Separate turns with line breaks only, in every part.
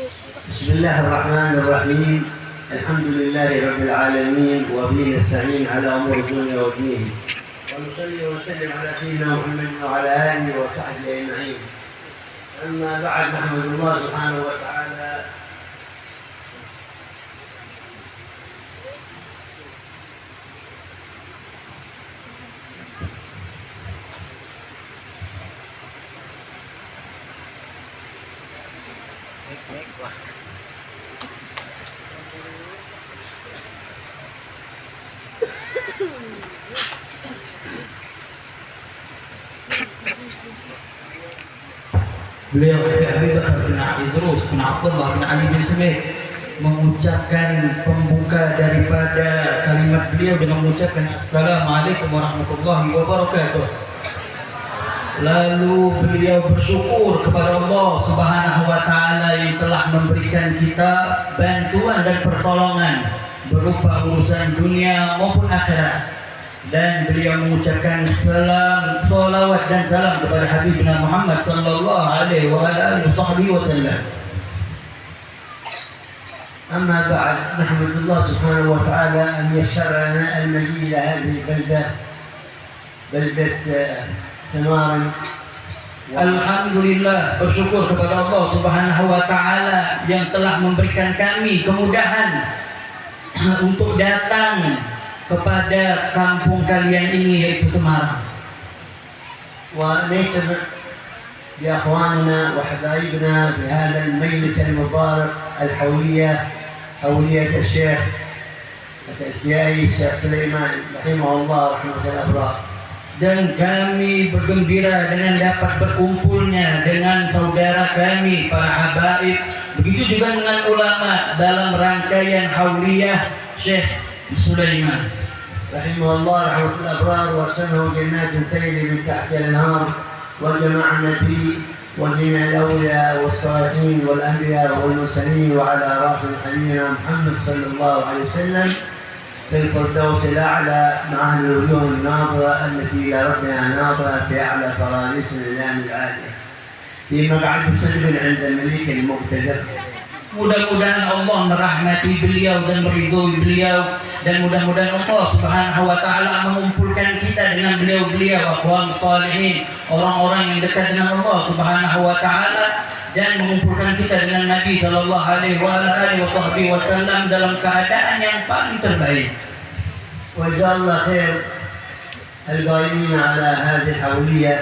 بسم الله الرحمن الرحيم. الحمد لله رب العالمين وبه نستعين على امور الدنيا والدين، ونصلي ونسلم على سيدنا محمد وعلى اله وصحبه اجمعين. اما بعد، نحمد الله سبحانه وتعالى
Beliau Abi Bakar bin Idrus bin Abdullah bin Ali bin Smith mengucapkan pembuka daripada kalimat beliau dengan mengucapkan Assalamualaikum warahmatullahi wabarakatuh. Lalu beliau bersyukur kepada Allah Subhanahu wa taala yang telah memberikan kita bantuan dan pertolongan berupa urusan dunia maupun akhirat. Dan beliau mengucapkan salam, salawat dan salam kepada Habibina Muhammad sallallahu alaihi wa alihi wasallam.
أما بعد، نحمد الله سبحانه وتعالى أن يسر لنا المجيء إلى هذه البلدة، بلدة ثمار.
Alhamdulillah, bersyukur kepada Allah Subhanahu wa taala yang telah memberikan kami kemudahan untuk datang kepada kampung kalian ini, yaitu Semarang.
ونتبع بأخواننا وحبايبنا بهذا المجلس المبارك الحولية، حولية الشيخ الكيائي الشيخ سليمان رحمه الله رحمة الأبرار.
Dan kami bergembira dengan dapat berkumpulnya dengan saudara kami para habaib, begitu juga dengan ulama dalam rangkaian hauliyah Syekh Sulaiman
رحمه الله رحمة الأبرار، وأسكنه جنات تجري من تحت الأنهار، وجمع النبي وجميع الأولياء والصالحين والأنبياء والمرسلين، وعلى رأس حبيبنا محمد صلى الله عليه وسلم في الفردوس الأعلى مع أهل الوجوه الناظرة التي إلى ربها ناظرة في أعلى فراديس الإعلام العالية في مقعد صدق عند الملك المقتدر.
Mudah-mudahan Allah merahmati beliau dan meridhoi beliau, dan mudah-mudahan Allah Subhanahu wa taala mengumpulkan kita dengan beliau-beliau aqwam salihin, orang-orang yang dekat dengan Allah Subhanahu wa taala, dan mengumpulkan kita dengan Nabi sallallahu alaihi wasallam dalam keadaan yang paling terbaik.
وجزا الله خير القائمين على هذه الحولية،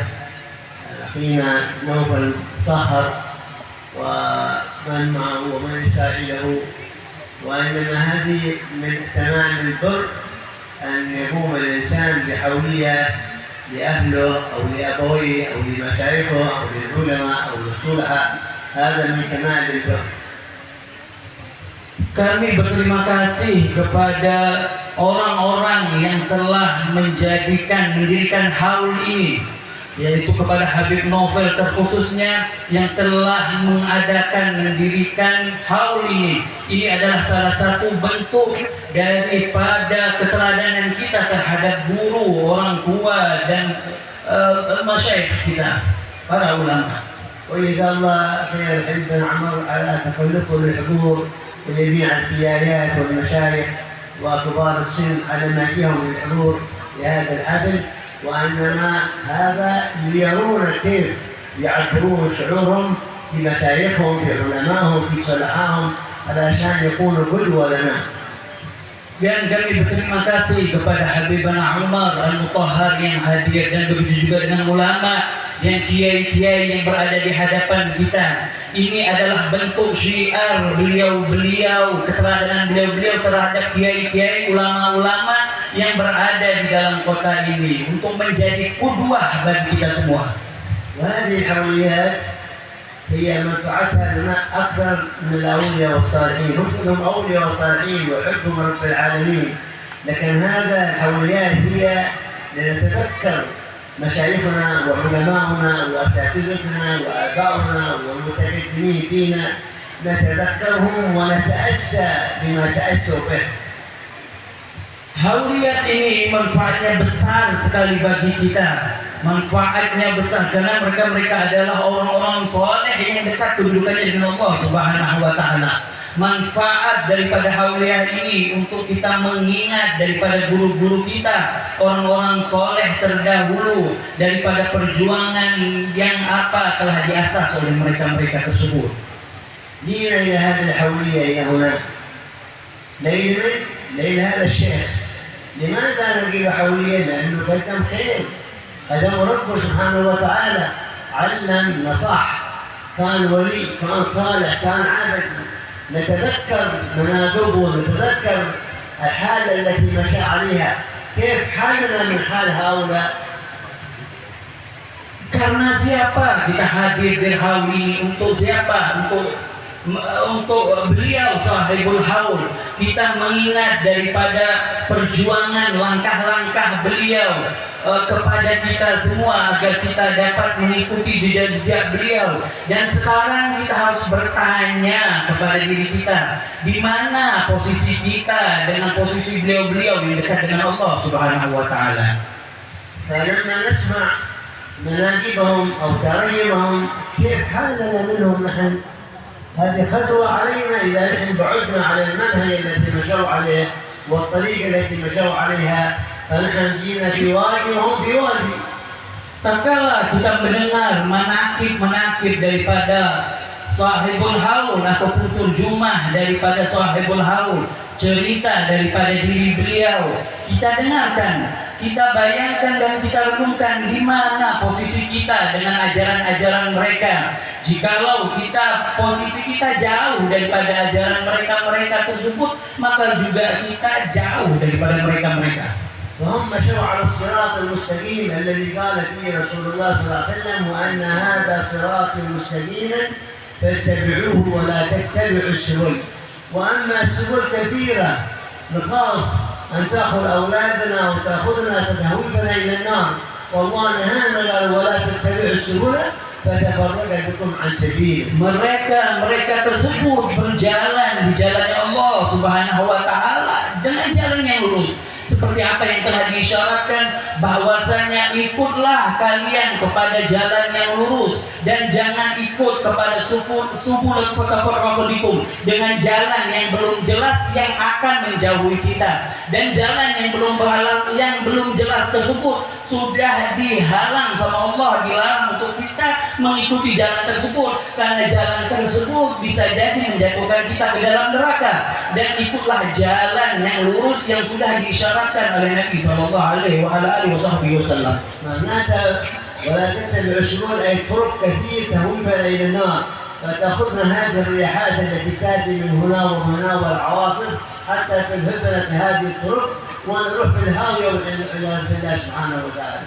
أخينا نوفل طاهر ومن معه ومن يساعده. وإنما هذه من تمام البر أن يقوم الإنسان بحولية لأهله أو لأبويه أو لمشايخه أو للعلماء أو للصلحاء، هذا من كمال البر.
Kami berterima kasih kepada orang-orang yang telah mendirikan haul ini, yaitu kepada Habib Novel terkhususnya yang telah mendirikan haul ini. Ini adalah salah satu bentuk daripada keteladanan kita terhadap guru, orang tua dan masyayikh kita, para ulama.
وجزا الله خير حبنا عمر على تكلفه للحضور وجميع القيادات والمشايخ وكبار السن على ما جيهم للحضور لهذا الحفل، وانما هذا ليرون كيف يعبرون شعورهم في مشايخهم في علمائهم في صلحائهم علشان يكونوا قدوه لنا.
Dan kami berterima kasih kepada Habibana Umar Al-Mutahhar yang hadir, dan begitu juga dengan ulama yang kiai-kiai yang berada di hadapan kita. Ini adalah bentuk syiar beliau-beliau, keteladanan beliau-beliau terhadap kiai-kiai, ulama-ulama yang berada di dalam kota ini untuk menjadi qudwah bagi kita semua.
وهذه الحوليات هي منفعتها لنا أكثر من الأولياء والصالحين، هم كلهم أولياء وصالحين ويحبهم رب العالمين، لكن هذا الحوليات هي لنتذكر مشايخنا وعلماؤنا وأساتذتنا وآباؤنا والمتقدمين فينا، نتذكرهم ونتأسى بما تأسوا به.
Hauliyat ini manfaatnya besar sekali bagi kita, manfaatnya besar karena mereka adalah orang-orang soleh yang dekat kedudukannya dengan Allah Subhanahu wa taala. Manfaat daripada hauliyah ini untuk kita mengingat daripada guru-guru kita, orang-orang soleh terdahulu, daripada perjuangan yang apa telah diasas oleh mereka-mereka tersebut.
جينا إلى هذه الحولية إلى هنا ليل هذا الشيخ. لماذا نجيب حولية؟ لأنه قدم خير، قدم ربه سبحانه وتعالى، علم، نصح، كان ولي، كان صالح، كان عابد. نتذكر مناقبه ونتذكر الحالة التي مشى عليها. كيف حالنا من حال هؤلاء؟
Karena siapa kita hadir di haul ini? Untuk siapa? Untuk beliau sahibul haul. Kita mengingat daripada perjuangan langkah-langkah beliau kepada kita semua agar kita dapat mengikuti jejak-jejak beliau. Dan sekarang kita harus bertanya kepada diri kita, di mana posisi kita dengan posisi beliau-beliau yang dekat dengan Allah Subhanahu wa taala.
فلما نسمع مناقبهم أو تريمهم كيف حالنا منهم نحن؟ هذه خطوة علينا إذا نحن بعدنا على المنهج الذي مشوا عليه والطريقة التي مشوا عليها، فنحن جينا في وادي وهم في وادي.
Tatkala kita mendengar manakib daripada sahibul haul ataupun terjemah daripada sahibul haul, cerita daripada diri beliau, kita dengarkan, kita bayangkan dan kita renungkan di mana posisi kita dengan ajaran-ajaran mereka. Jikalau posisi kita jauh daripada ajaran mereka tersebut, maka juga kita jauh daripada mereka.
وهم مشوا على الصراط المستقيم الذي قال فيه رسول الله صلى الله عليه وسلم وأن هذا صراطي مستقيما فاتبعوه ولا تتبعوا السبل. وأما السبل كثيرة، نخاف أن تأخذ أولادنا أو تأخذنا تهويبنا إلى النار، والله نهانا قال ولا تتبعوا السبل فتفرق بكم عن سبيله.
Mereka tersebut berjalan di jalannya Allah Subhanahu wa taala dengan jalan yang lurus. Seperti apa yang telah diisyaratkan bahwasanya ikutlah kalian kepada jalan yang lurus dan jangan ikut kepada subul fatafarraqu dengan jalan yang belum jelas yang akan menjauhi kita, dan jalan yang belum jelas tersebut sudah dihalang sama Allah, dilarang untuk kita mengikuti jalan tersebut karena jalan tersebut bisa jadi menjatuhkan kita ke dalam neraka. Dan ikutlah jalan yang lurus yang sudah diisyaratkan oleh Nabi sallallahu alaihi wasallam.
معناتها ولا تتبع السبل أي طرق كثير تهويبنا إلى النار، فتأخذنا هذه الرياحات التي تأتي من هنا وهنا والعواصف حتى تذهبنا في هذه الطرق ونروح في الهاوية والعياذ بالله سبحانه وتعالى.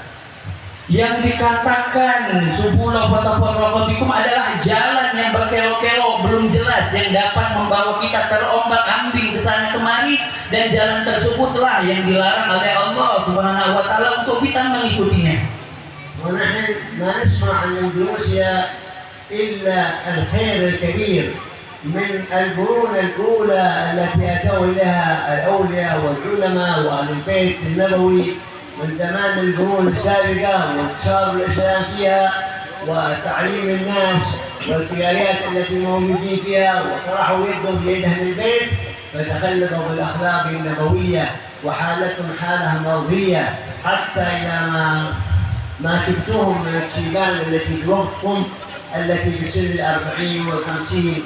Yang dikatakan subula fatafarraqu adalah jalan yang berkelok-kelok belum jelas yang dapat membawa kita terombang-ambing ke sana kemari, dan jalan tersebutlah yang dilarang oleh Allah Subhanahu wa taala untuk kita mengikutinya.
ونحن ما نسمع عن اندونيسيا إلا الخير الكبير من القرون الأولى التي أتوا إليها الأولياء والعلماء وأهل البيت النبوي من زمان القرون السابقة، وانتشار الإسلام فيها وتعليم الناس والقيادات التي موجودين فيها، وطرحوا يدهم في يد أهل البيت فتخلقوا بالأخلاق النبوية وحالتهم حالة مرضية، حتى إلى ما شفتوهم من الشيبان التي في وقتكم التي بسن 40 وال50.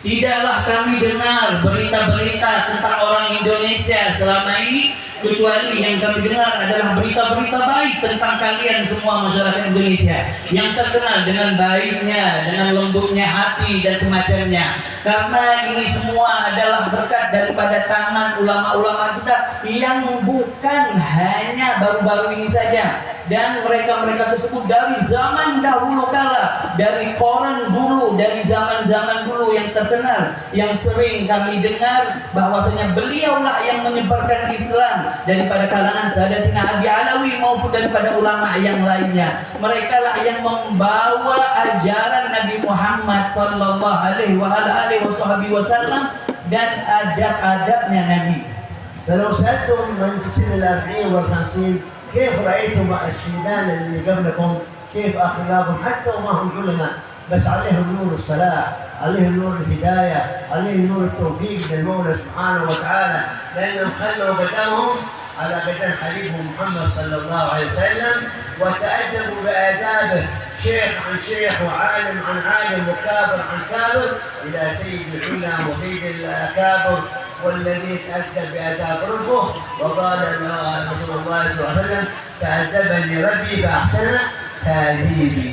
Tidaklah kami dengar berita-berita tentang orang Indonesia selama ini, kecuali yang kami dengar adalah berita-berita baik tentang kalian semua masyarakat Indonesia yang terkenal dengan baiknya, dengan lembutnya hati dan semacamnya. Karena ini semua adalah berkat daripada tangan ulama-ulama kita yang bukan hanya baru-baru ini saja, dan mereka-mereka tersebut dari zaman dahulu kala, dari koran dulu, dari zaman-zaman dulu yang terkenal, yang sering kami dengar bahwasanya beliaulah yang menyebarkan Islam daripada kalangan Sadatina Abi Alawi maupun daripada ulama yang lainnya. Mereka lah yang membawa ajaran Nabi Muhammad sallallahu alaihi wasallam dan adab-adabnya Nabi.
فلو سألتم من في سن 40 وال50 كيف رأيتم الشيبان اللي قبلكم كيف أخلاقهم حتى وما هم علماء، بس عليهم نور الصلاح، عليهم نور الهداية، عليهم نور التوفيق من المولى سبحانه وتعالى، لأنهم خلوا بدنهم على بدن حبيبهم محمد صلى الله عليه وسلم، وتأدبوا بآدابه، شيخ عن شيخ وعالم عن عالم وكابر عن كابر إلى سيد العلم وسيد الأكابر، والذي تأدب بآداب ربه. وقال رسول الله صلى الله عليه وسلم: تأدبني ربي فأحسن تأديبي.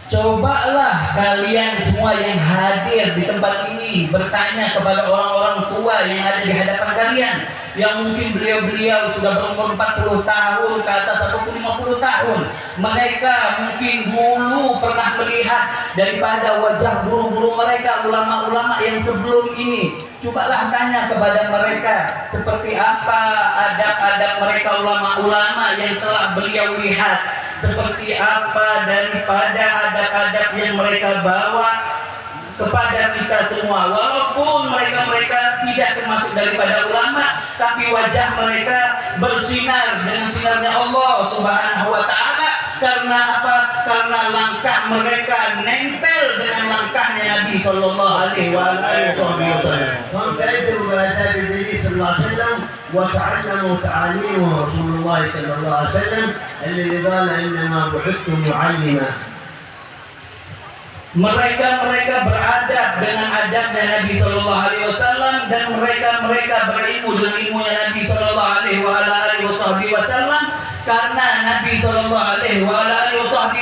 Cobalah kalian semua yang hadir di tempat ini bertanya kepada orang-orang tua yang ada di hadapan kalian, yang mungkin beliau-beliau sudah berumur 40 tahun ke atas ataupun 50 tahun. Mereka mungkin dulu pernah melihat daripada wajah guru-guru mereka, ulama-ulama yang sebelum ini. Cobalah tanya kepada mereka seperti apa adab-adab mereka, ulama-ulama yang telah beliau lihat, seperti apa daripada adab-adab yang mereka bawa kepada kita semua. Walaupun mereka tidak termasuk daripada ulama, tapi wajah mereka bersinar dengan sinarnya Allah Subhanahu wa taala. Karena apa? Karena langkah mereka nempel dengan langkahnya Nabi sallallahu alaihi wasallam.
فابتدوا بآداب النبي صلى الله عليه وسلم وتعلموا تعاليم رسول الله صلى الله عليه وسلم الذي قال إنما بعثت معلما.
Mereka beradab dengan adabnya Nabi Sallallahu Alaihi Wasallam, dan mereka berilmu dengan ilmunya Nabi Sallallahu Alaihi Wasallam, karena Nabi Sallallahu Alaihi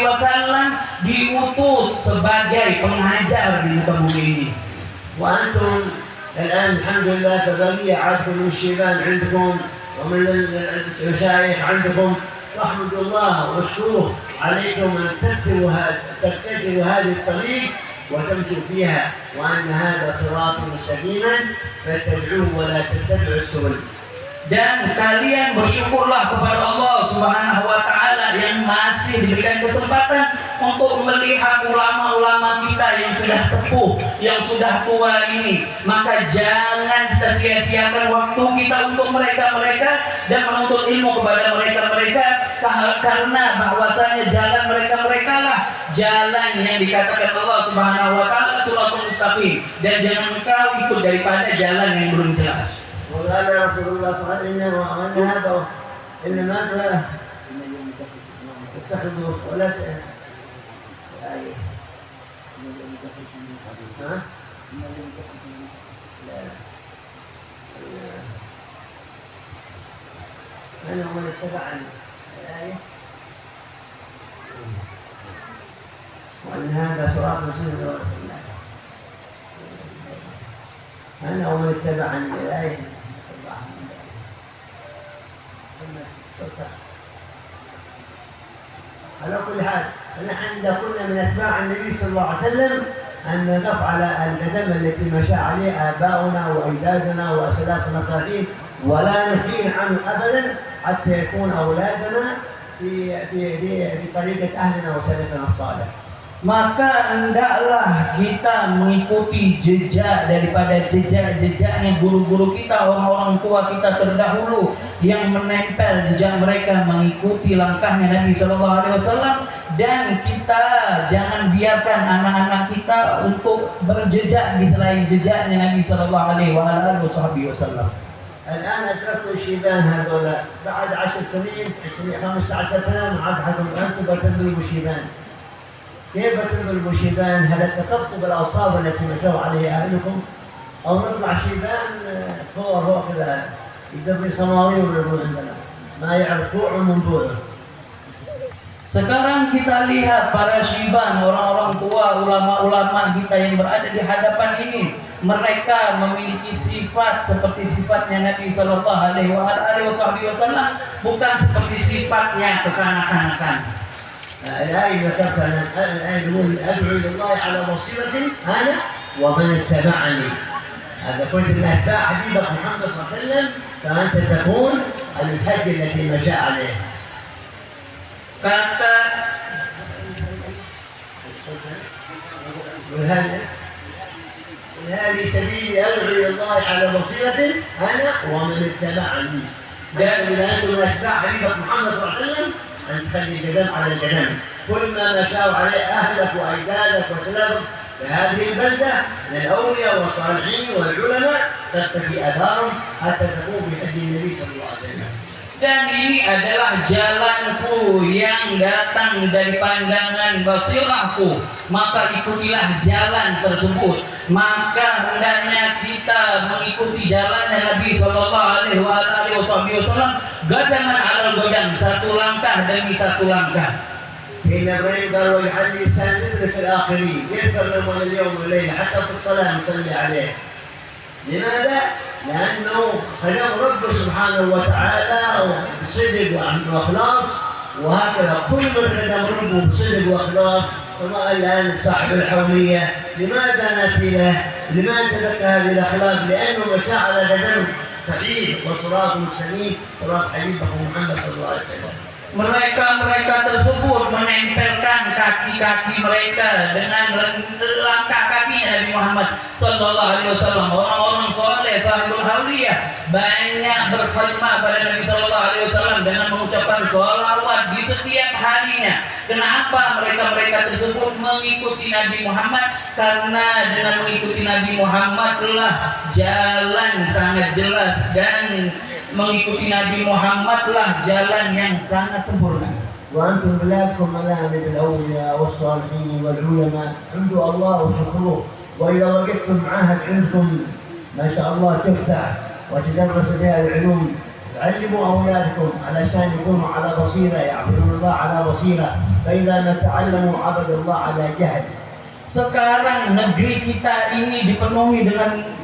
Wasallam diutus sebagai pengajar di muka bumi ini.
وأنتم الآن الحمد لله كبقية عادكم من الشيبان عندكم ومن المشايخ عندكم، فاحمدوا الله واشكروه عليكم أن تتبعوا هذه الطريق وتمشوا فيها، وأن هذا صراط مستقيما فاتبعوه ولا تتبعوا السبل.
Dan kalian bersyukurlah kepada Allah Subhanahu wa taala yang masih diberikan kesempatan untuk melihat ulama-ulama kita yang sudah sepuh, yang sudah tua ini. Maka jangan kita sia-siakan waktu kita untuk mereka dan menuntut ilmu kepada mereka karena bahwasanya jalan mereka lah jalan yang dikatakan Allah Subhanahu wa taala siratal mustaqim, dan jangan engkau ikut daripada jalan yang belum jelas.
وقال رسول الله صلى الله عليه وسلم: وأن هذا إنما اتخذوا ولا أنا ومن اتبعني الآية وأن هذا صراط مستقيم أنا ومن اتبعني الآية. على كل حال نحن إذا كنا من أتباع النبي صلى الله عليه وسلم أن نقف على القدم التي مشى عليها آباؤنا وأجدادنا وأسلافنا الصالحين، ولا نحيل عنه أبدا حتى يكون أولادنا في طريقة أهلنا وسلفنا الصالح.
Maka hendaklah kita mengikuti jejak daripada jejak-jejaknya guru-guru kita, orang-orang tua kita terdahulu yang menempel jejak mereka, mengikuti langkahnya Nabi Sallallahu Alaihi Wasallam, dan kita jangan biarkan anak-anak kita untuk berjejak di selain jejaknya Nabi Sallallahu Alaihi Wasallam.
الآن أدركوا الشيبان هذولا بعد 10 سنين 15 سنة عاد حكم أنتم بتضربوا شيبان. كيف بتضربوا شيبان؟ هل اتصفتوا بالأوصاف التي مشوا عليها أهلكم؟ أو نطلع شيبان فوق كذا يدبر صماري ويقول عندنا ما يعرف كوع من بوعه.
Sekarang kita lihat para syiban, orang-orang tua, ulama-ulama kita yang berada di hadapan ini, mereka memiliki sifat seperti sifatnya Nabi Sallallahu Alaihi Wasallam, bukan seperti sifatnya kekanak-kanakan.
الآية ذكرتها الآية يقول: أدعو إلى الله على بصيرة أنا ومن اتبعني. هذا كنت من أتباع حبيبك محمد صلى الله عليه وسلم فأنت تكون على الهدي التي مشى عليه.
Kata
هذه سبيلي أدعو إلى الله على بصيرة أنا ومن اتبعني. لكن إذا أنتم من أتباع حبيبك محمد صلى الله عليه وسلم أن تخلي القدم على القدم. كل ما نشأوا عليه أهلك وأجدادك وسلفك في هذه البلدة من الأولياء والصالحين والعلماء تقتفي أثارهم حتى تكون بهدي النبي صلى الله عليه وسلم.
Dan ini adalah jalanku yang datang dari pandangan basirahku, maka ikutilah jalan tersebut. Maka hendaknya kita mengikuti jalannya Nabi Sallallahu Alaihi Wasallam gadaman alal godang, satu langkah demi satu langkah.
إن إبراهيم قال ويحل الإنسان يدرك الآخرين يذكر لهم اليوم والليل حتى في الصلاة نصلي عليه. لماذا؟ لأنه خدم رب سبحانه وتعالى بصدق وإخلاص، وهكذا كل من خدم ربه بصدق وإخلاص. كما الآن صاحب الحولية لماذا نأتي له؟ لماذا تذكر هذه الأخلاق؟ لأنه مشى على قدم صحيح وصراط مستقيم صراط حبيبكم محمد صلى الله عليه وسلم.
Mereka tersebut menempelkan kaki-kaki mereka dengan langkah kakinya Nabi Muhammad Sallallahu Alaihi Wasallam. Orang-orang soleh, sahibul hawliyah banyak berkhidmat pada Nabi Sallallahu Alaihi Wasallam dengan mengucapkan sholawat di setiap harinya. Kenapa mereka tersebut mengikuti Nabi Muhammad? Karena dengan mengikuti Nabi Muhammad lah jalan sangat jelas, dan mengikuti Nabi Muhammad lah jalan yang sangat sempurna.
وأنتم بلادكم ملائم بالأولياء والصالحين والعلماء، حمدوا الله وشكروه. وإذا وجدتم معاهد عندكم ما شاء الله تفتح وتدرس بها العلوم، علموا أولادكم علشان يكونوا على بصيرة، يعبدون الله على بصيرة. فإذا ما تعلموا عبد الله على جهل.
Sekarang negeri kita ini dipenuhi dengan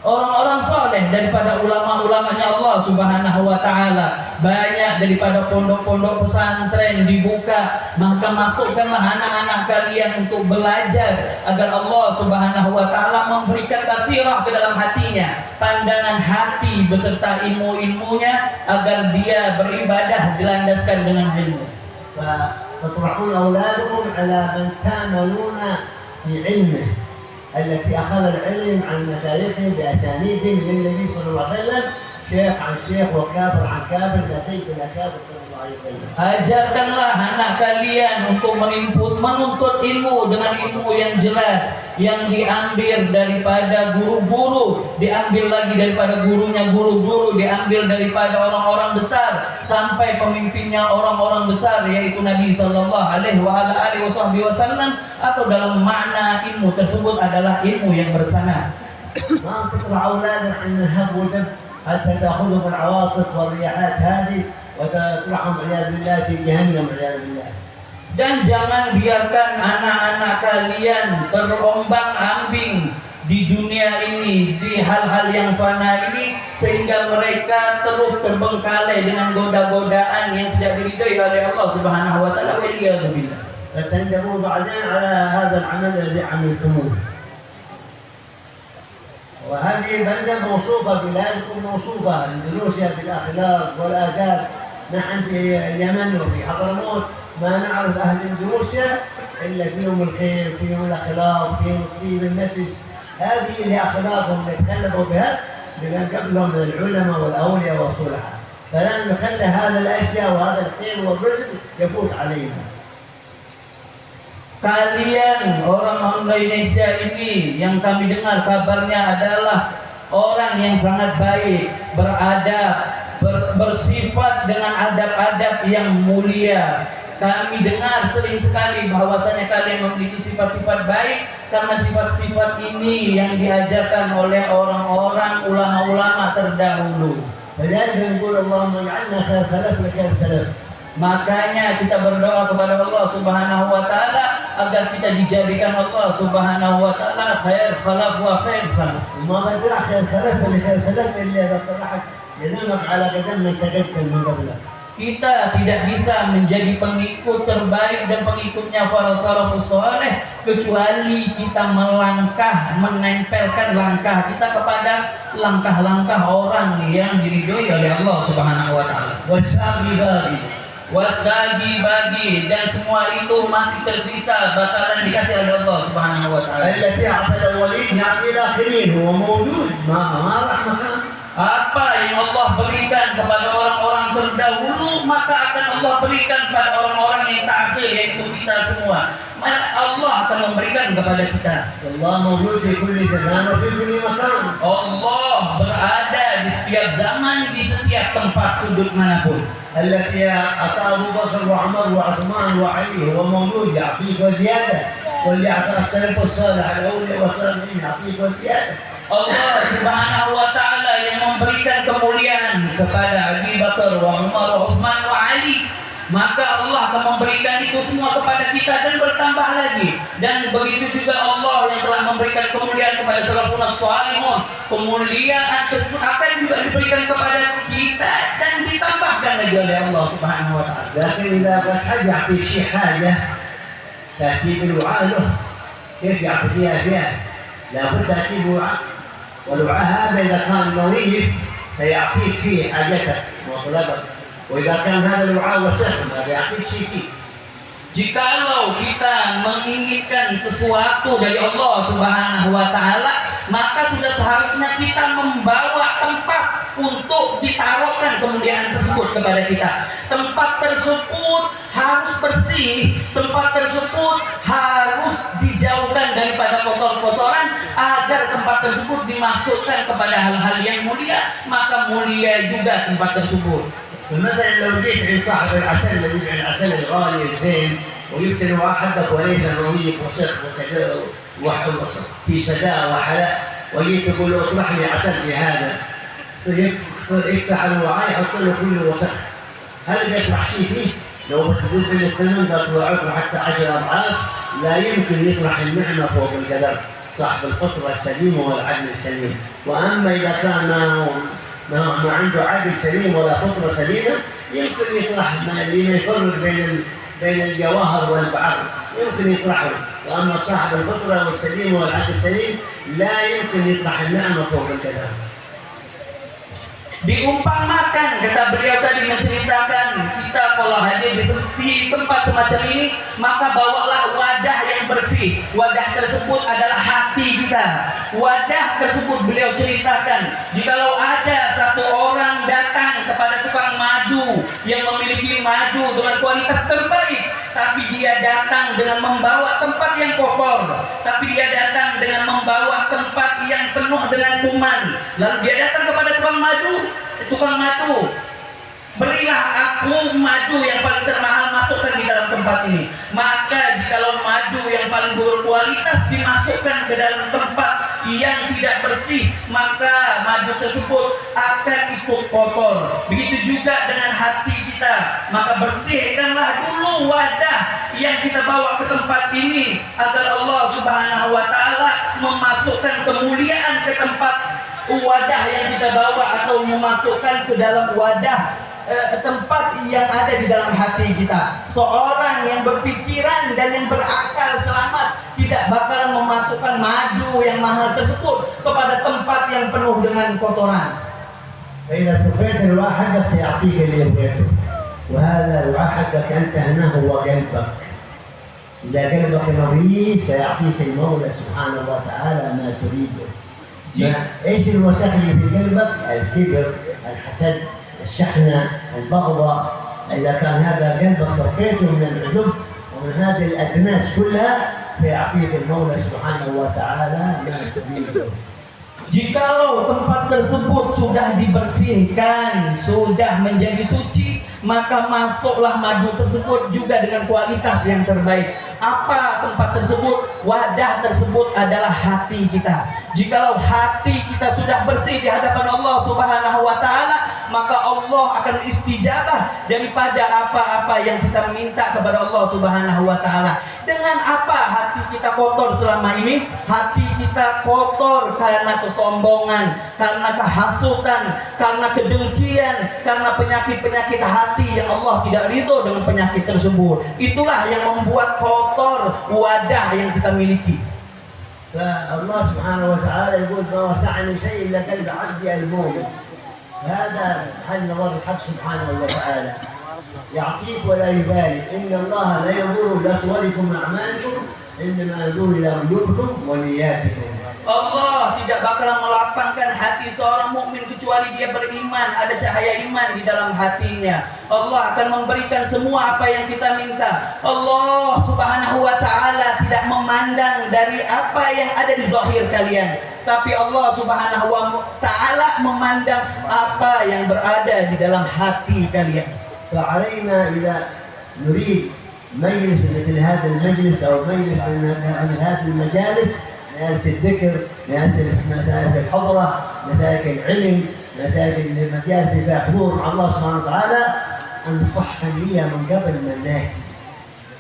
orang-orang soleh daripada ulama-ulamanya Allah Subhanahu wa Ta'ala. Banyak daripada pondok-pondok pesantren dibuka, maka masukkanlah anak-anak kalian untuk belajar agar Allah Subhanahu wa Ta'ala memberikan basirah ke dalam hatinya, pandangan hati beserta ilmu-ilmunya, agar dia beribadah dilandaskan dengan ilmu.
فتطرحون أولادكم على من تأملون في علمه التي أخذ العلم عن مشايخهم بأسانيدهم للنبي صلى الله عليه وسلم، شيخ عن شيخ وكابر عن كابر لا سيد إلا كابر صلى الله عليه وسلم.
Ajarkanlah anak kalian untuk menuntut ilmu dengan ilmu yang jelas, yang diambil daripada guru-guru, diambil lagi daripada gurunya guru-guru, diambil daripada orang-orang besar sampai pemimpinnya orang-orang besar, yaitu Nabi Sallallahu Alaihi Wasallam. Atau dalam makna ilmu tersebut adalah ilmu yang bersanad.
ما تطلع أولادك عن الهب ودب حتى تأخذهم العواصف والرياحات هذه وتطلعهم عياذ بالله في جهنم عياذ بالله.
Dan jangan biarkan anak-anak kalian terombang-ambing di dunia ini, di hal-hal yang fana ini, sehingga mereka terus terbengkalai dengan goda-godaan yang tidak diridhai oleh Allah Subhanahu wa Ta'ala. Waliyadu billah.
فتندموا بعدين على هذا العمل الذي عملتموه. وهذه البلدة موصوفة، بلادكم موصوفة، اندونيسيا بالأخلاق والآداب. نحن في اليمن وفي حضرموت ما نعرف أهل اندونيسيا إلا فيهم الخير، فيهم الأخلاق، فيهم الطيب النفس. هذه اللي أخلاقهم اللي تخلقوا بها بمن قبلهم من العلماء والأولياء والصلحاء. فلا نخلي هذا الأشياء وهذا الخير والرزق يفوت علينا.
Kalian orang Indonesia ini yang kami dengar kabarnya adalah orang yang sangat baik, beradab, bersifat dengan adab-adab yang mulia. Kami dengar sering sekali bahwasanya kalian memiliki sifat-sifat baik karena sifat-sifat ini yang diajarkan oleh orang-orang ulama-ulama terdahulu.
فلذلك نقول اللهم اجعلنا خير سلف لخير سلف.
Makanya kita berdoa kepada Allah Subhanahu wa Ta'ala agar kita dijadikan Allah Subhanahu wa Ta'ala khair khalaf wa khair salaf.
وما بدرع خير سلف لخير سلف إلا إذا طلعت يدلك على قدم من تقدم من قبلك.
Kita tidak bisa menjadi pengikut terbaik dan pengikutnya para salafus saleh kecuali kita melangkah, menempelkan langkah kita kepada langkah-langkah orang yang diridhoi oleh Allah Subhanahu wa Ta'ala. Wasagi bagi, dan semua itu masih tersisa bakalan dikasih oleh Allah Subhanahu wa Ta'ala.
التي أعطى الأولين يعطي الآخرين، هو موجود ما راح مكان.
Apa yang Allah berikan kepada orang-orang terdahulu, maka akan Allah berikan pada orang-orang yang terakhir, yaitu kita semua. Maka Allah akan memberikan kepada kita.
Allah mawjud fi kulli zaman wa fi kulli makan.
Allah berada di setiap zaman, di setiap tempat sudut manapun.
التي أعطى أبو بكر وعمر وعثمان وعلي هو موجود يعطيك وزيادة، واللي أعطاه السلف الصالح الأولى والصالحين يعطيك وزيادة.
Allah Subhanahu wa taala yang memberikan kemuliaan kepada Abu Bakar wa Umar wa Uthman wa Ali, maka Allah akan memberikan itu semua kepada kita dan bertambah lagi. Dan begitu juga Allah yang telah memberikan kemuliaan kepada salafun salihun, kemuliaan tersebut akan juga diberikan kepada kita dan ditambahkan lagi oleh Allah Subhanahu wa taala.
لكن إذا حد يعطي شيء حاجة تأتي بالوعاء له، كيف يعطي فيها؟ لابد تأتي بوعاء، والوعاء هذا إذا كان نظيف سيعطيك فيه حاجتك وطلبك، وإذا كان هذا الوعاء وسخ ما بيعطيك شيء فيه.
Jikalau kita menginginkan sesuatu dari Allah Subhanahu wa taala, maka sudah seharusnya kita membawa tempat untuk ditaruhkan kemuliaan tersebut kepada kita. Tempat tersebut harus bersih, tempat tersebut harus dijauhkan daripada kotor-kotoran agar tempat tersebut dimasukkan kepada hal-hal yang mulia, maka mulia juga tempat tersebut.
فمثلا لو جيت عند صاحب العسل الذي يبيع العسل الغالي الزين ويبتني واحدك وليس نظيف وسخ وكذا في سداء وحلاء، وجيت تقول له اطرح لي عسل في هذا، فيفتح الوعاء يحصل له كله وسخ. هل بيطرح شيء فيه؟ لو بتدب من الثمن بطلعه حتى 10 أضعاف، لا يمكن يطرح النعمة فوق القدر صاحب الفطرة السليمة والعدل السليم. وأما إذا كان ما عنده عقل سليم ولا فطرة سليمة يمكن يطرح اللي ما يفرق بين الجواهر والبعر يمكن يطرحه، وأما صاحب الفطرة والسليمة والعقل السليم لا يمكن يطرح النعمة فوق الكلام.
Diumpamakan, kata beliau tadi menceritakan, kita kalau hadir di tempat semacam ini, maka bawalah wadah yang bersih. Wadah tersebut adalah hati kita. Wadah tersebut beliau ceritakan, jikalau ada satu orang datang kepada tukang madu yang memiliki madu dengan kualitas terbaik, tapi dia datang dengan membawa tempat yang kotor, tapi dia datang dengan membawa tempat yang penuh dengan kuman, lalu dia datang kepada tukang madu, berilah aku madu yang paling termahal, masukkan di dalam tempat ini. Maka jikalau madu yang paling berkualitas dimasukkan ke dalam tempat yang tidak bersih, maka madu tersebut akan ikut kotor. Begitu juga dengan hati kita, maka bersihkanlah dulu wadah yang kita bawa ke tempat ini agar Allah Subhanahu wa taala memasukkan kemuliaan ke tempat wadah yang kita bawa, atau memasukkan ke dalam wadah tempat yang ada di dalam hati kita. Seorang yang berpikiran dan yang berakal selamat tidak bakal memasukkan madu yang mahal tersebut kepada tempat yang penuh dengan kotoran.
فإذا سقيت الوعاء حقك سيعطيك اللي يبغيته، وهذا الوعاء حقك أنت هنا هو قلبك. إذا قلبك نظيف سيعطيك المولى سبحانه وتعالى ما تريده. ايش الوسخ اللي في قلبك؟ الكبر، الحسد، الشحنة، البغضاء. إذا كان هذا قلبك صفيته من العجب ومن هذه الأدناس كلها سيعطيك المولى سبحانه وتعالى ما تريده.
Jikalau tempat tersebut sudah dibersihkan, sudah menjadi suci, maka masuklah madu tersebut juga dengan kualitas yang terbaik. Apa tempat tersebut? Wadah tersebut adalah hati kita. Jikalau hati kita sudah bersih di hadapan Allah Subhanahu wa taala, maka Allah akan istijabah daripada apa-apa yang kita minta kepada Allah Subhanahu wa taala. Dengan apa hati kita kotor selama ini? Hati kita kotor karena kesombongan, karena kehasutan, karena kedengkian, karena penyakit-penyakit hati yang Allah tidak ridho dengan penyakit tersebut. Itulah yang membuat kotor wadah yang kita miliki.
فالله سبحانه وتعالى يقول ما وسعني شيء إلا قلب عبدي المؤمن. هذا محل نظر الحق سبحانه وتعالى، يعطيك ولا يبالي. إن الله لا ينظر إلى صوركم وأعمالكم إنما ينظر إلى قلوبكم ونياتكم.
Allah tidak bakalan melapangkan hati seorang mukmin kecuali dia beriman, ada cahaya iman di dalam hatinya. Allah akan memberikan semua apa yang kita minta. Allah Subhanahu wa taala tidak memandang dari apa yang ada di zahir kalian, tapi Allah Subhanahu wa taala memandang apa yang berada di dalam hati kalian.
فعلينا إذا نريد مجلس مثل هذا المجلس أو مجلس من هذه المجالس، مجالس الذكر، مساجد الحضرة، مساجد العلم، مجالس فيها حضور مع الله سبحانه وتعالى، أن نصح النية من قبل ما نأتي.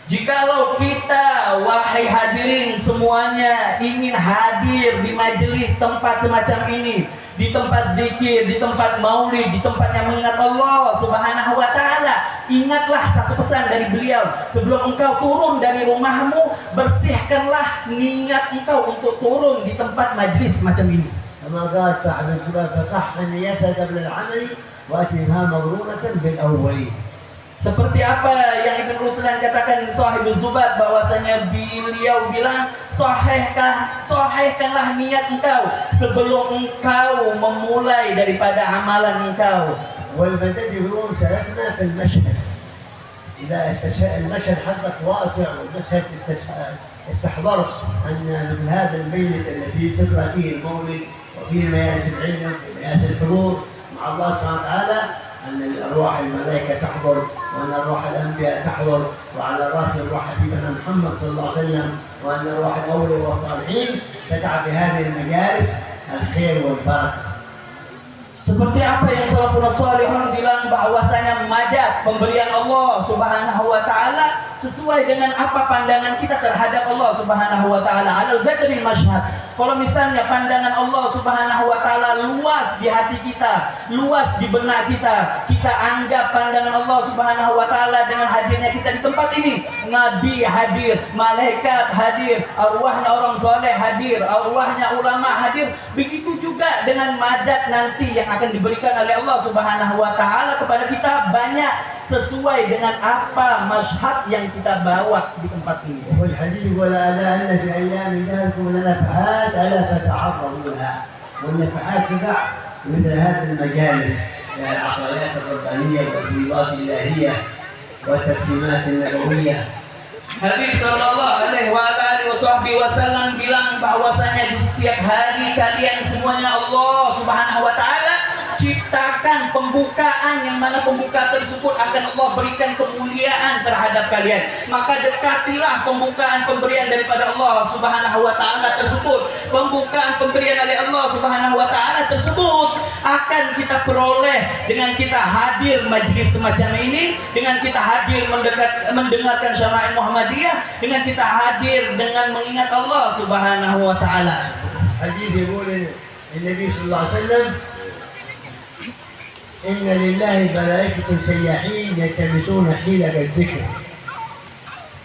Jikalau kita, wahai hadirin semuanya, ingin hadir di majelis tempat semacam ini, di tempat zikir, di tempat maulid, di tempat yang mengingat Allah Subhanahu wa taala, ingatlah satu pesan dari beliau, sebelum engkau turun dari rumahmu, bersihkanlah niat engkau untuk turun di tempat majelis semacam ini.
كما قال صاحب السباب فصح نيتك قبل العمل وأتمها مضرونة بالأولين.
Seperti apa yang Ibn Ruslan katakan Sahibul Zubat, bahwasanya beliau bilang, sahihkanlah niat engkau sebelum engkau memulai daripada amalan engkau.
والبدل يقولون سلكنا في المشهد، إذا المشهد حقك واسع والمشهد استحضرت أن مثل هذا المجلس الذي تقرأ فيه المولد وفيه مجالس العلم وفيه مجالس الحضور مع الله سبحانه وتعالى، أن الأرواح الملائكة تحضر وأن أرواح الأنبياء تحضر وعلى رأس أرواح حبيبنا محمد صلى الله عليه وسلم وأن أرواح الأولياء والصالحين تدع في هذه المجالس الخير والبركة.
Seperti apa yang salafun salihun bilang, bahwasanya madad pemberian Allah Subhanahu wa taala sesuai dengan apa pandangan kita terhadap Allah Subhanahu wa taala. Alal badril masyhad. Kalau misalnya pandangan Allah Subhanahu wa taala luas di hati kita, luas di benak kita, kita anggap pandangan Allah Subhanahu wa taala dengan hadirnya kita di tempat ini, nabi hadir, malaikat hadir, arwahnya orang soleh hadir, arwahnya ulama hadir. Begitu juga dengan madad nanti yang akan diberikan oleh Allah Subhanahu wa taala kepada kita, banyak sesuai dengan apa masyhad yang kita bawa di tempat ini.
والحديث ولا أن في أيام ذلكم لنفحات ألا فتعرضوا لها، والنفحات تقع مثل هذه المجالس، العطايات الربانية والفيضات الإلهية والتقسيمات النبوية.
Habib sallallahu alaihi wasallam bilang bahwasanya di setiap hari kalian semuanya Allah Subhanahu wa taala ciptakan pembukaan, yang mana pembukaan tersebut akan Allah berikan kemuliaan terhadap kalian. Maka dekatilah pembukaan pemberian daripada Allah Subhanahu wa taala tersebut. Pembukaan pemberian dari Allah Subhanahu wa taala tersebut akan kita peroleh dengan kita hadir majlis semacam ini, dengan kita hadir mendengarkan syama'il Muhammadiyah, dengan kita hadir dengan mengingat Allah Subhanahu wa taala.
Hadis يقول النبي صلى الله عليه وسلم إن لله ملائكة سياحين يلتمسون حيلة الذكر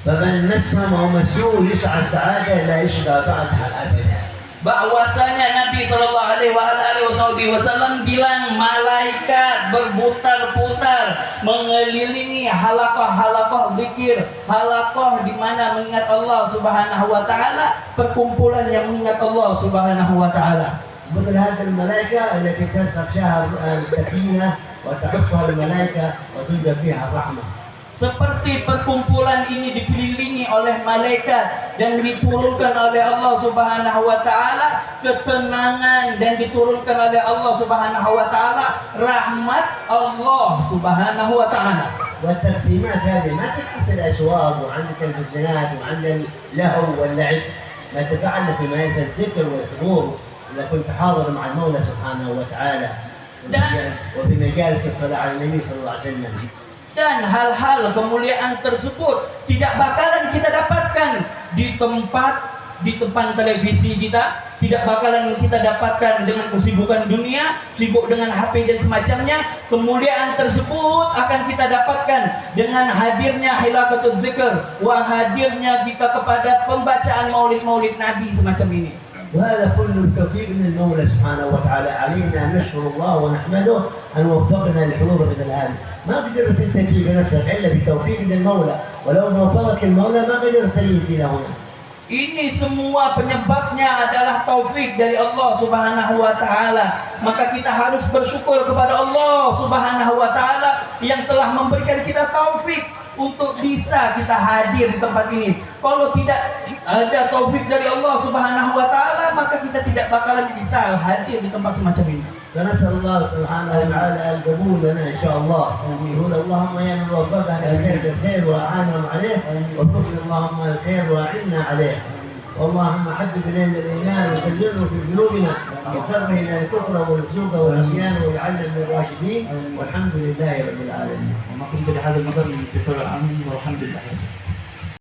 فمن مسهم أو مسوه يسعى السعادة لا يشقى بعدها أبدا.
Bahwasanya Nabi Shallallahu Alaihi Wasallam bilang, malaikat berputar-putar mengelilingi halaqah-halaqah zikir, halaqah di mana mengingat Allah Subhanahu wa taala, perkumpulan yang mengingat Allah Subhanahu wa taala.
مثل هذه الملائكة التي تغشاها السكينة وتحفها الملائكة وتوجد فيها الرحمة.
Seperti perkumpulan ini dikelilingi oleh malaikat dan diturunkan oleh Allah Subhanahu wa taala ketenangan, dan diturunkan oleh Allah Subhanahu wa taala rahmat Allah Subhanahu wa taala.
والتقسيمات هذه ما تقع في الأسواق وعند التلفزيونات وعند اللهو واللعب، ما تتعلق بمجالس الذكر والحضور إذا كنت حاضر مع المولى سبحانه وتعالى وفي مجالس الصلاة على النبي صلى الله عليه وسلم.
Dan hal-hal kemuliaan tersebut tidak bakalan kita dapatkan di depan televisi kita, tidak bakalan kita dapatkan dengan kesibukan dunia, sibuk dengan HP dan semacamnya. Kemuliaan tersebut akan kita dapatkan dengan hadirnya hilaqatul dzikr, wa hadirnya kita kepada pembacaan maulid-maulid Nabi semacam ini.
وهذا كله التوفيق من المولى سبحانه وتعالى علينا أن نشكر الله ونحمده أن وفقنا للحضور مثل هذا. ما قدرت أنت تجي بنفسك إلا بتوفيق من المولى، ولو ما وفقك المولى ما قدرت تجي إلى هنا.
Ini semua penyebabnya adalah taufik dari Allah Subhanahu wa taala. Maka kita harus bersyukur kepada Allah Subhanahu wa taala yang telah memberikan kita taufik untuk bisa kita hadir di tempat ini. Kalau tidak ada taufik dari Allah Subhanahu wa taala, maka kita tidak bakalan bisa hadir di tempat semacam ini.
فنسأل الله سبحانه وتعالى القبول لنا إن شاء الله. يقول اللهم يا من وفقنا الخير بالخير وأعانهم عليه وفقنا اللهم الخير وأعنا عليه. اللهم حبب إلينا الإيمان وزينه في قلوبنا وكره إلينا الكفر والفسوق والعصيان واجعلنا من الراشدين والحمد لله رب العالمين.
وما كنت بهذا المقام من والحمد لله.